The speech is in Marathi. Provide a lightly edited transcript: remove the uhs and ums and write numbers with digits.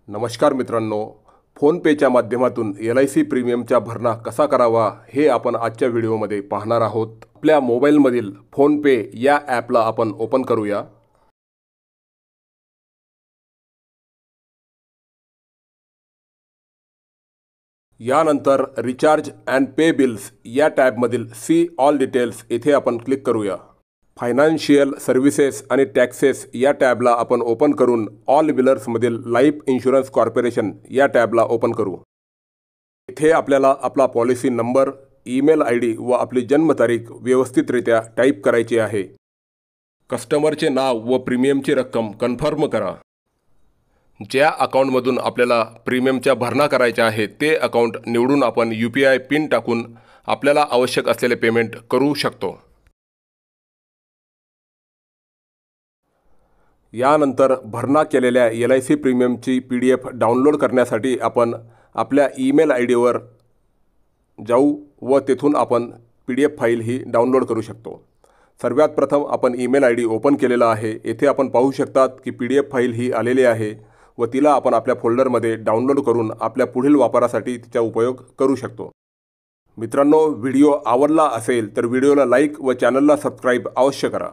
नमस्कार मित्रांनो, फोनपेच्या माध्यमातून LIC प्रीमियमचा भरणा कसा करावा हे आपण आजच्या व्हिडिओमध्ये पाहणार आहोत। आपल्या मोबाईलमधील फोनपे या ॲपला आपण ओपन करूया। यानंतर रिचार्ज अँड पे बिल्स या टॅबमधील सी ऑल डिटेल्स येथे आपण क्लिक करूया। फायनान्शियल सर्व्हिसेस आणि टॅक्सेस या टॅबला आपण ओपन करून ऑल बिलर्समधील लाईफ इन्शुरन्स कॉर्पोरेशन या टॅबला ओपन करू। इथे आपल्याला आपला पॉलिसी नंबर, ईमेल ID व आपली जन्मतारीख व्यवस्थितरित्या टाईप करायची आहे। कस्टमरचे नाव व प्रीमियमची रक्कम कन्फर्म करा। ज्या अकाउंटमधून आपल्याला प्रीमियमचा भरणा करायचा आहे ते अकाउंट निवडून आपण UPI पिन टाकून आपल्याला आवश्यक असलेले पेमेंट करू शकतो। यानंतर भरणा केलेल्या LIC प्रीमियमची PDF डाउनलोड करण्यासाठी आपण आपल्या ईमेल ID वर जाऊ व तेथून आपण PDF फाईल ही डाउनलोड करू शकतो। सर्वात प्रथम आपण ईमेल ID ओपन केलेला आहे। येथे आपण पाहू शकतात की PDF फाईल ही आलेली आहे व तिला आपण आपल्या फोल्डरमध्ये डाउनलोड करून आपल्या पुढील वापरासाठी तिचा उपयोग करू शकतो। मित्रांनो, व्हिडिओ आवडला असेल तर व्हिडिओला लाईक व चॅनलला सबस्क्राईब अवश्य करा।